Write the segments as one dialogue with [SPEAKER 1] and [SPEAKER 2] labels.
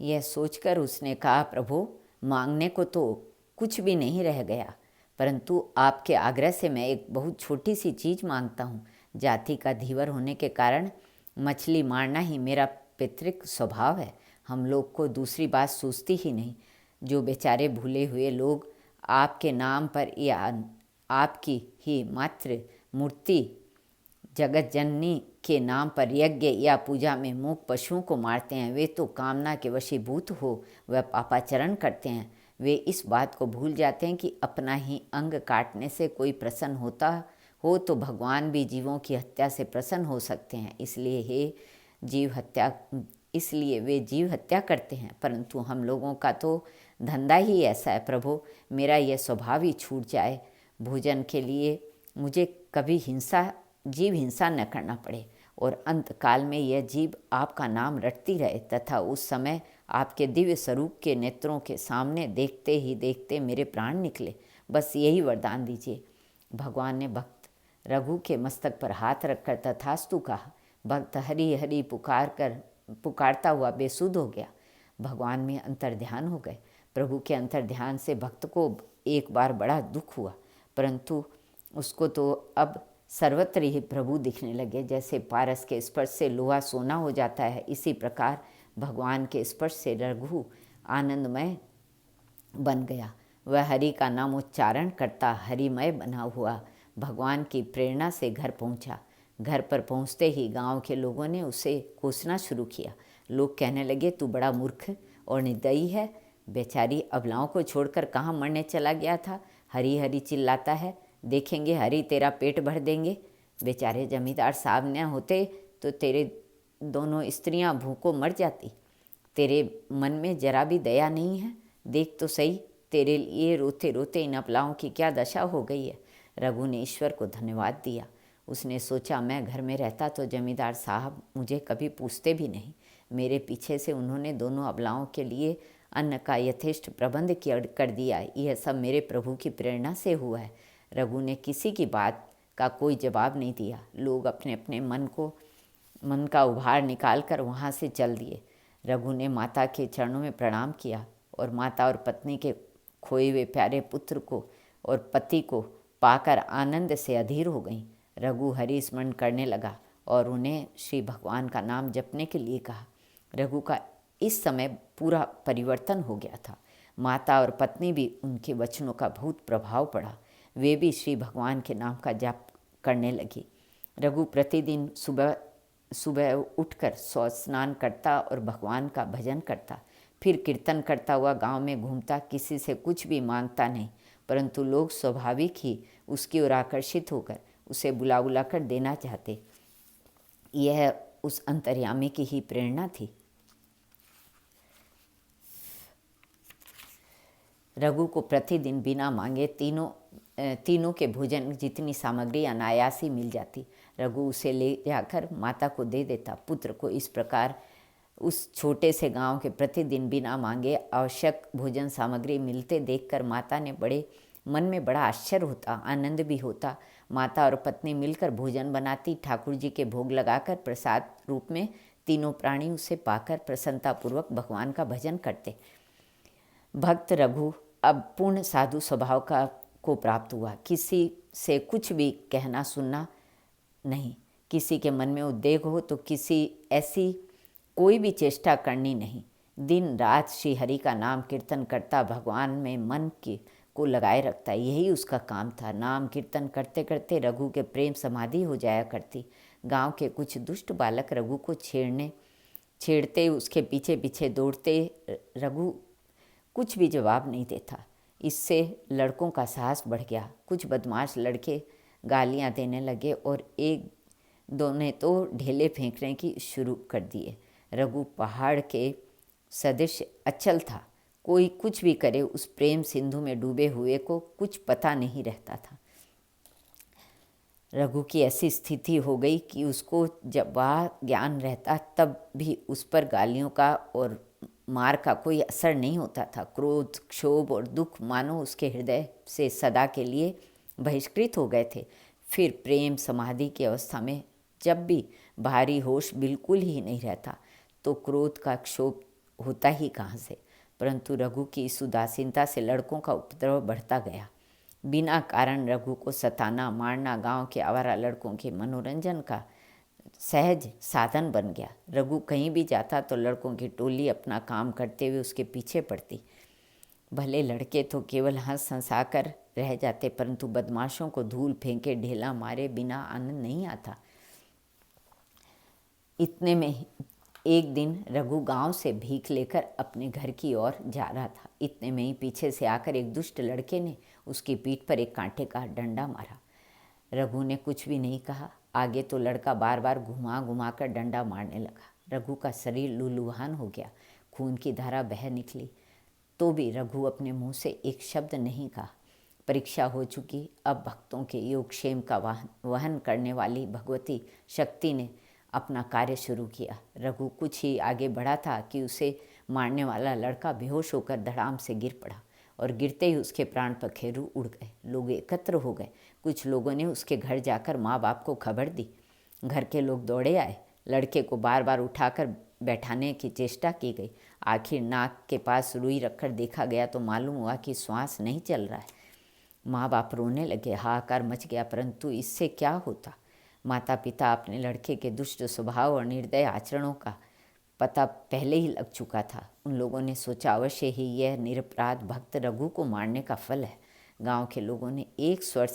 [SPEAKER 1] यह सोचकर उसने कहा, प्रभु मांगने को तो कुछ भी नहीं रह गया, परंतु आपके आग्रह से मैं एक बहुत छोटी सी चीज़ मांगता हूँ। जाति का धीवर होने के कारण मछली मारना ही मेरा पैतृक स्वभाव है। हम लोग को दूसरी बात सूझती ही नहीं। जो बेचारे भूले हुए लोग आपके नाम पर या आपकी ही मात्र मूर्ति जगत जननी के नाम पर यज्ञ या पूजा में मूक पशुओं को मारते हैं, वे तो कामना के वशीभूत हो वह पापाचरण करते हैं। वे इस बात को भूल जाते हैं कि अपना ही अंग काटने से कोई प्रसन्न होता हो तो भगवान भी जीवों की हत्या से प्रसन्न हो सकते हैं। इसलिए वे जीव हत्या करते हैं। परंतु हम लोगों का तो धंधा ही ऐसा है। प्रभु मेरा यह स्वभाव ही छूट जाए, भोजन के लिए मुझे कभी जीव हिंसा न करना पड़े और अंत काल में यह जीव आपका नाम रटती रहे तथा उस समय आपके दिव्य स्वरूप के नेत्रों के सामने देखते ही देखते मेरे प्राण निकले। बस यही वरदान दीजिए। भगवान ने भक्त रघु के मस्तक पर हाथ रखकर तथास्तु कहा। भक्त हरि हरि पुकारता हुआ बेसुध हो गया। भगवान में अंतर्ध्यान हो गए। प्रभु के अंतर्ध्यान से भक्त को एक बार बड़ा दुख हुआ, परंतु उसको तो अब सर्वत्र ही प्रभु दिखने लगे। जैसे पारस के स्पर्श से लोहा सोना हो जाता है, इसी प्रकार भगवान के स्पर्श से रघु आनंदमय बन गया। वह हरि का नाम उच्चारण करता हरिमय बना हुआ भगवान की प्रेरणा से घर पहुंचा। घर पर पहुंचते ही गांव के लोगों ने उसे कोसना शुरू किया। लोग कहने लगे, तू बड़ा मूर्ख और निर्दयी है, बेचारी अबलाओं को छोड़कर कहाँ मरने चला गया था। हरी हरी चिल्लाता है, देखेंगे हरी तेरा पेट भर देंगे। बेचारे जमींदार साहब न होते तो तेरे दोनों स्त्रियां भूखों मर जाती। तेरे मन में जरा भी दया नहीं है। देख तो सही, तेरे लिए रोते रोते इन अबलाओं की क्या दशा हो गई है। रघु ने ईश्वर को धन्यवाद दिया। उसने सोचा, मैं घर में रहता तो जमींदार साहब मुझे कभी पूछते भी नहीं। मेरे पीछे से उन्होंने दोनों अबलाओं के लिए अन्न का यथेष्ट प्रबंध कर दिया। यह सब मेरे प्रभु की प्रेरणा से हुआ है। रघु ने किसी की बात का कोई जवाब नहीं दिया। लोग अपने अपने मन का उभार निकाल कर वहाँ से चल दिए। रघु ने माता के चरणों में प्रणाम किया और माता और पत्नी के खोए हुए प्यारे पुत्र को और पति को पाकर आनंद से अधीर हो गईं। रघु हरि स्मरण करने लगा और उन्हें श्री भगवान का नाम जपने के लिए कहा। रघु का इस समय पूरा परिवर्तन हो गया था। माता और पत्नी भी उनके वचनों का बहुत प्रभाव पड़ा। वे भी श्री भगवान के नाम का जाप करने लगी। रघु प्रतिदिन सुबह उठकर स्नान करता और भगवान का भजन करता, फिर कीर्तन करता हुआ गांव में घूमता। किसी से कुछ भी मांगता नहीं, परंतु लोग स्वाभाविक ही उसकी ओर आकर्षित होकर उसे बुला बुला कर देना चाहते। यह उस अंतर्यामी की ही प्रेरणा थी। रघु को प्रतिदिन बिना मांगे तीनों के भोजन जितनी सामग्री अनायास ही मिल जाती। रघु उसे ले जाकर माता को दे देता। पुत्र को इस प्रकार उस छोटे से गांव के प्रतिदिन बिना मांगे आवश्यक भोजन सामग्री मिलते देखकर माता ने मन में बड़ा आश्चर्य होता, आनंद भी होता। माता और पत्नी मिलकर भोजन बनाती, ठाकुर जी के भोग लगाकर प्रसाद रूप में तीनों प्राणी उसे पाकर प्रसन्नतापूर्वक भगवान का भजन करते। भक्त रघु अब पूर्ण साधु स्वभाव को प्राप्त हुआ। किसी से कुछ भी कहना सुनना नहीं, किसी के मन में उद्वेग हो तो ऐसी कोई भी चेष्टा करनी नहीं। दिन रात श्री हरि का नाम कीर्तन करता, भगवान में मन को लगाए रखता, यही उसका काम था। नाम कीर्तन करते करते रघु के प्रेम समाधि हो जाया करती। गांव के कुछ दुष्ट बालक रघु को छेड़ते, उसके पीछे पीछे दौड़ते। रघु कुछ भी जवाब नहीं देता। इससे लड़कों का साहस बढ़ गया। कुछ बदमाश लड़के गालियां देने लगे और एक दो ने तो ढेले फेंकने की शुरू कर दिए। रघु पहाड़ के सदृश अचल था। कोई कुछ भी करे, उस प्रेम सिंधु में डूबे हुए को कुछ पता नहीं रहता था। रघु की ऐसी स्थिति हो गई कि उसको जब वह ज्ञान रहता तब भी उस पर गालियों का और मार का कोई असर नहीं होता था। क्रोध, क्षोभ और दुख मानो उसके हृदय से सदा के लिए बहिष्कृत हो गए थे। फिर प्रेम समाधि की अवस्था में जब भी बाहरी होश बिल्कुल ही नहीं रहता तो क्रोध का क्षोभ होता ही कहाँ से। परंतु रघु की इस उदासीनता से लड़कों का उपद्रव बढ़ता गया। बिना कारण रघु को सताना मारना गांव के आवारा लड़कों के मनोरंजन का सहज साधन बन गया। रघु कहीं भी जाता तो लड़कों की टोली अपना काम करते हुए उसके पीछे पड़ती। भले लड़के तो केवल हंस हंसाकर रह जाते, परंतु बदमाशों को धूल फेंके ढेला मारे बिना आनंद नहीं आता। इतने में एक दिन रघु गांव से भीख लेकर अपने घर की ओर जा रहा था। इतने में ही पीछे से आकर एक दुष्ट लड़के ने उसकी पीठ पर एक कांटे का डंडा मारा। रघु ने कुछ भी नहीं कहा। आगे तो लड़का बार बार घुमा घुमा कर डंडा मारने लगा। रघु का शरीर लूलुहान हो गया, खून की धारा बह निकली, तो भी रघु अपने मुंह से एक शब्द नहीं कहा। परीक्षा हो चुकी। अब भक्तों के योगक्षेम का वहन करने वाली भगवती शक्ति ने अपना कार्य शुरू किया। रघु कुछ ही आगे बढ़ा था कि उसे मारने वाला लड़का बेहोश होकर धड़ाम से गिर पड़ा और गिरते ही उसके प्राण पखेरु उड़ गए। लोग एकत्र हो गए। कुछ लोगों ने उसके घर जाकर माँ बाप को खबर दी। घर के लोग दौड़े आए। लड़के को बार बार उठाकर बैठाने की चेष्टा की गई। आखिर नाक के पास रुई रखकर देखा गया तो मालूम हुआ कि श्वास नहीं चल रहा है। माँ बाप रोने लगे, हाहाकार मच गया, परंतु इससे क्या होता। माता पिता अपने लड़के के दुष्ट स्वभाव और निर्दय आचरणों का पता पहले ही लग चुका था। उन लोगों ने सोचा अवश्य ही यह निरपराध भक्त रघु को मारने का फल है। गांव के लोगों ने एक स्वर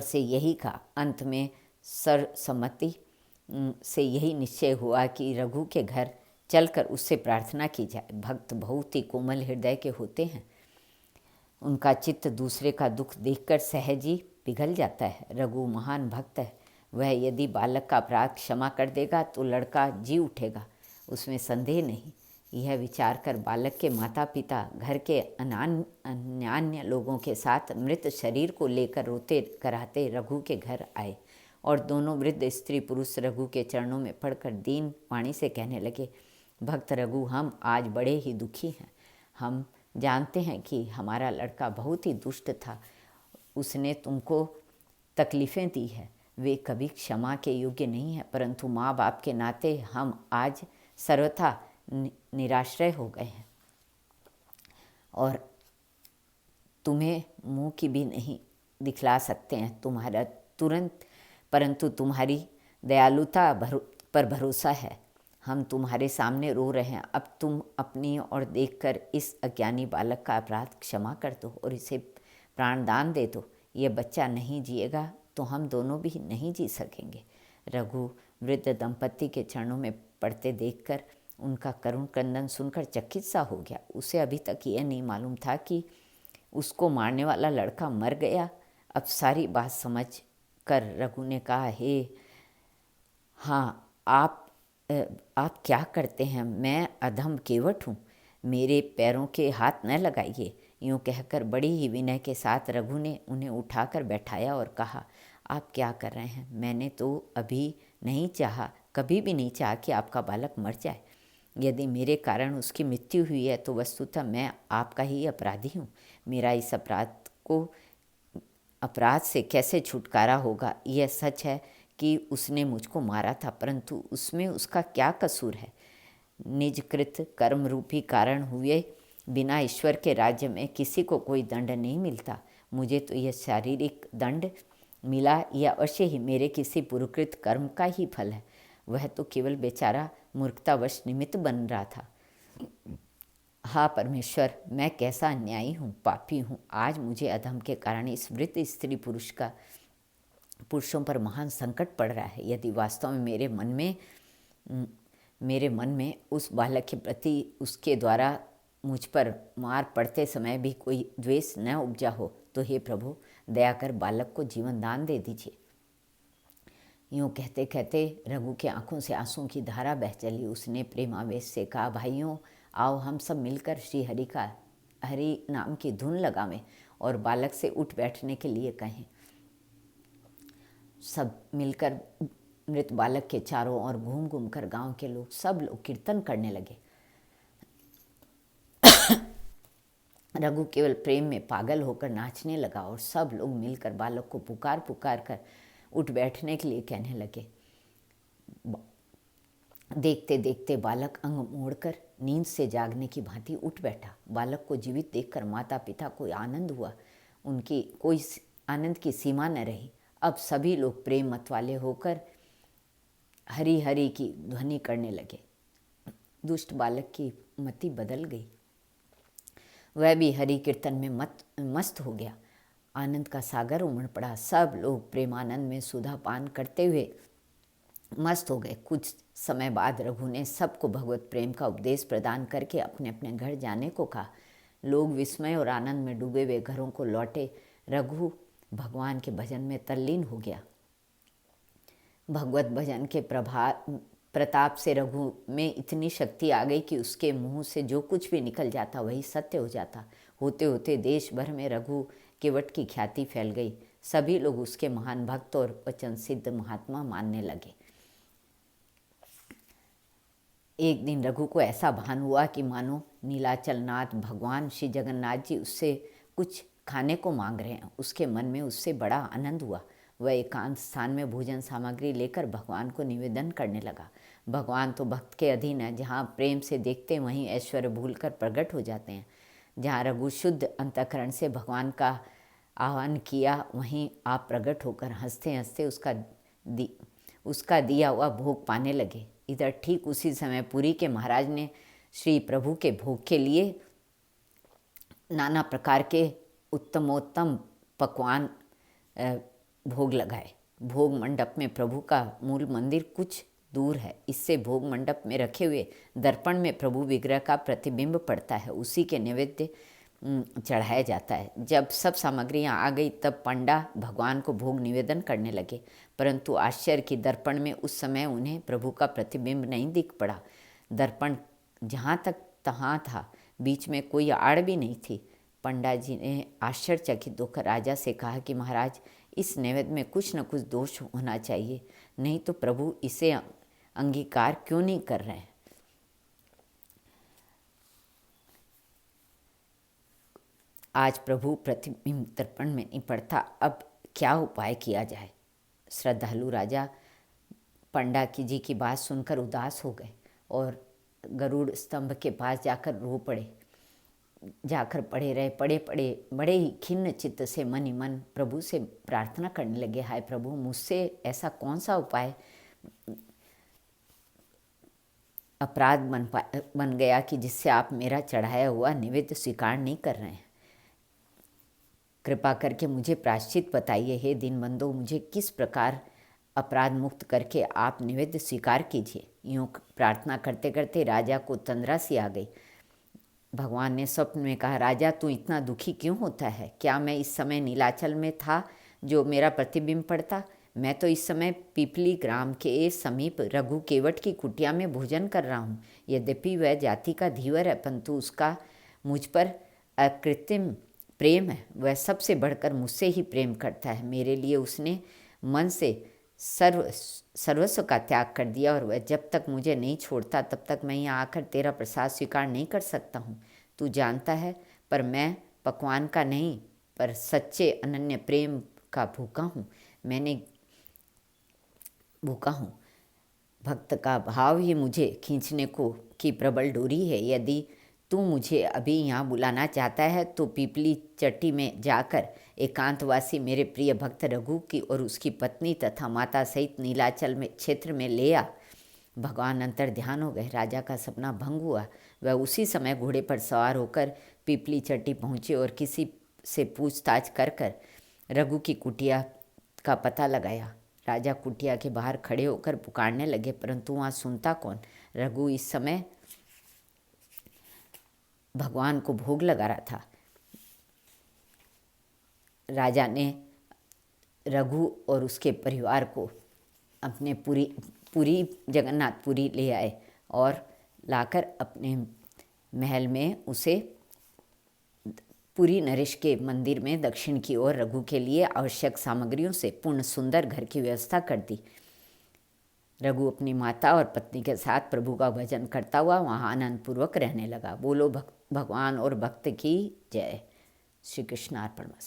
[SPEAKER 1] से यही कहा। अंत में सर्वसम्मति से यही निश्चय हुआ कि रघु के घर चलकर उससे प्रार्थना की जाए। भक्त बहुत ही कोमल हृदय के होते हैं। उनका चित्त दूसरे का दुख देखकर सहज ही पिघल जाता है। रघु महान भक्त है। वह यदि बालक का अपराध क्षमा कर देगा तो लड़का जी उठेगा, उसमें संदेह नहीं। यह विचार कर बालक के माता पिता घर के अन्यान्य लोगों के साथ मृत शरीर को लेकर रोते कराते रघु के घर आए और दोनों वृद्ध स्त्री पुरुष रघु के चरणों में पड़कर दीन वाणी से कहने लगे, भक्त रघु, हम आज बड़े ही दुखी हैं। हम जानते हैं कि हमारा लड़का बहुत ही दुष्ट था। उसने तुमको तकलीफ़ें दी है, वे कभी क्षमा के योग्य नहीं है, परंतु माँ बाप के नाते हम आज सर्वथा निराश्रय हो गए हैं और तुम्हें मुंह की भी नहीं दिखला सकते हैं तुम्हारा तुरंत, परंतु तुम्हारी दयालुता पर भरोसा है। हम तुम्हारे सामने रो रहे हैं। अब तुम अपनी ओर देखकर इस अज्ञानी बालक का अपराध क्षमा कर दो और इसे प्राणदान दे दो। ये बच्चा नहीं जिएगा तो हम दोनों भी नहीं जी सकेंगे। रघु वृद्ध दंपत्ति के चरणों में पड़ते देखकर उनका करुण क्रंदन सुनकर चकित सा हो गया। उसे अभी तक यह नहीं मालूम था कि उसको मारने वाला लड़का मर गया। अब सारी बात समझ कर रघु ने कहा, हे हाँ, आप क्या करते हैं? मैं अधम केवट हूँ, मेरे पैरों के हाथ न लगाइए। यूँ कहकर बड़ी ही विनय के साथ रघु ने उन्हें उठाकर बैठाया और कहा, आप क्या कर रहे हैं? मैंने तो अभी नहीं चाहा, कभी भी नहीं चाहा कि आपका बालक मर जाए। यदि मेरे कारण उसकी मृत्यु हुई है तो वस्तुतः मैं आपका ही अपराधी हूँ। मेरा इस अपराध से कैसे छुटकारा होगा? यह सच है कि उसने मुझको मारा था, परंतु उसमें उसका क्या कसूर है? निजकृत कर्म रूपी कारण हुए बिना ईश्वर के राज्य में किसी को कोई दंड नहीं मिलता। मुझे तो यह शारीरिक दंड मिला, यह अवश्य ही मेरे किसी पूर्वकृत कर्म का ही फल है। वह तो केवल बेचारा मूर्खतावश निमित्त बन रहा था। हाँ परमेश्वर, मैं कैसा अन्यायी हूँ, पापी हूँ। आज मुझे अधम के कारण इस वृद्ध स्त्री पुरुषों पर महान संकट पड़ रहा है। यदि वास्तव में मेरे मन में उस बालक के प्रति उसके द्वारा मुझ पर मार पड़ते समय भी कोई द्वेष न उपजा हो तो हे प्रभु, दया कर बालक को जीवन दान दे दीजिए। यूँ कहते कहते रघु के आंखों से आंसुओं की धारा बह चली। उसने प्रेमावेश से कहा, भाइयों आओ हम सब मिलकर श्री हरि नाम की धुन लगावें और बालक से उठ बैठने के लिए कहें। सब मिलकर मृत बालक के चारों ओर घूम घूम कर गाँव के लोग सब लोग कीर्तन करने लगे। रघु केवल प्रेम में पागल होकर नाचने लगा और सब लोग मिलकर बालक को पुकार पुकार कर उठ बैठने के लिए कहने लगे। देखते देखते बालक अंग मोड़कर नींद से जागने की भांति उठ बैठा। बालक को जीवित देखकर माता पिता को आनंद हुआ। उनकी कोई आनंद की सीमा न रही। अब सभी लोग प्रेम मत वाले होकर हरि हरि की ध्वनि करने लगे। दुष्ट बालक की मति बदल गई। वह भी हरि कीर्तन में मस्त हो गया। आनंद का सागर उमड़ पड़ा। सब लोग प्रेमानंद में सुधा पान करते हुए मस्त हो गए। कुछ समय बाद रघु ने सबको भगवत प्रेम का उपदेश प्रदान करके अपने अपने घर जाने को कहा। लोग विस्मय और आनंद में डूबे हुए घरों को लौटे। रघु भगवान के भजन में तल्लीन हो गया। भगवत भजन के प्रताप से रघु में इतनी शक्ति आ गई कि उसके मुंह से जो कुछ भी निकल जाता वही सत्य हो जाता। होते होते देश भर में रघु केवट की ख्याति फैल गई। सभी लोग उसके महान भक्त और वचन सिद्ध महात्मा मानने लगे। एक दिन रघु को ऐसा भान हुआ कि मानो नीलाचलनाथ भगवान श्री जगन्नाथ जी उससे कुछ खाने को मांग रहे हैं। उसके मन में उससे बड़ा आनंद हुआ। वह एकांत स्थान में भोजन सामग्री लेकर भगवान को निवेदन करने लगा। भगवान तो भक्त के अधीन है। जहाँ प्रेम से देखते वहीं ऐश्वर्य भूलकर प्रकट हो जाते हैं। जहाँ रघु शुद्ध अंतःकरण से भगवान का आह्वान किया वहीं आप प्रकट होकर हंसते हंसते उसका दिया हुआ भोग पाने लगे। इधर ठीक उसी समय पुरी के महाराज ने श्री प्रभु के भोग के लिए नाना प्रकार के उत्तमोत्तम पकवान भोग लगाए। भोग मंडप में प्रभु का मूल मंदिर कुछ दूर है। इससे भोग मंडप में रखे हुए दर्पण में प्रभु विग्रह का प्रतिबिंब पड़ता है। उसी के नैवेद्य चढ़ाया जाता है। जब सब सामग्रियां आ गई तब पंडा भगवान को भोग निवेदन करने लगे, परंतु आश्चर्य की दर्पण में उस समय उन्हें प्रभु का प्रतिबिंब नहीं दिख पड़ा। दर्पण जहाँ तक तहाँ था, बीच में कोई आड़ भी नहीं थी। पंडा जी ने आश्चर्यचकित होकर राजा से कहा कि महाराज, इस नैवेद्य में कुछ न कुछ दोष होना चाहिए, नहीं तो प्रभु इसे अंगीकार क्यों नहीं कर रहे हैं। आज प्रभु प्रतिबिंब दर्पण में नहीं पड़ता, अब क्या उपाय किया जाए। श्रद्धालु राजा पंडा जी की बात सुनकर उदास हो गए और गरुड़ स्तंभ के पास जाकर रो पड़े। जाकर पड़े रहे। पड़े बड़े ही खिन्न चित्त से मन ही मन प्रभु से प्रार्थना करने लगे, हाय प्रभु, मुझसे ऐसा कौन सा उपाय अपराध बन गया कि जिससे आप मेरा चढ़ाया हुआ निवेद्य स्वीकार नहीं कर रहे हैं। कृपा करके मुझे प्रायश्चित बताइए। हे दीनबंधो, मुझे किस प्रकार अपराध मुक्त करके आप निवेद्य स्वीकार कीजिए। यूँ प्रार्थना करते करते राजा को तंद्रा सी आ गई। भगवान ने स्वप्न में कहा, राजा तू इतना दुखी क्यों होता है? क्या मैं इस समय नीलाचल में था जो मेरा प्रतिबिंब पड़ता? मैं तो इस समय पिपली ग्राम के समीप रघु केवट की कुटिया में भोजन कर रहा हूँ। यद्यपि वह जाति का धीवर है, परंतु उसका मुझ पर अकृत्रिम प्रेम है। वह सबसे बढ़कर मुझसे ही प्रेम करता है। मेरे लिए उसने मन से सर्वस्व का त्याग कर दिया और वह जब तक मुझे नहीं छोड़ता तब तक मैं यहाँ आकर तेरा प्रसाद स्वीकार नहीं कर सकता हूँ। तू जानता है, पर मैं पकवान का नहीं पर सच्चे अनन्य प्रेम का भूखा हूँ। भक्त का भाव ही मुझे खींचने की प्रबल डोरी है। यदि तू मुझे अभी यहाँ बुलाना चाहता है तो पीपली चट्टी में जाकर एकांतवासी मेरे प्रिय भक्त रघु की और उसकी पत्नी तथा माता सहित नीलाचल में क्षेत्र में ले आ। भगवान अंतर ध्यान हो गए। राजा का सपना भंग हुआ। वह उसी समय घोड़े पर सवार होकर पीपली चट्टी पहुँचे और किसी से पूछताछ कर रघु की कुटिया का पता लगाया। राजा कुटिया के बाहर खड़े होकर पुकारने लगे, परंतु वहाँ सुनता कौन। रघु इस समय भगवान को भोग लगा रहा था। राजा ने रघु और उसके परिवार को अपने पुरी जगन्नाथपुरी ले आए और लाकर अपने महल में उसे पुरी नरेश के मंदिर में दक्षिण की ओर रघु के लिए आवश्यक सामग्रियों से पूर्ण सुंदर घर की व्यवस्था कर दी। रघु अपनी माता और पत्नी के साथ प्रभु का भजन करता हुआ वहाँ आनंदपूर्वक रहने लगा। बोलो भगवान और भक्त की जय। श्री कृष्ण अर्पणमस्तु।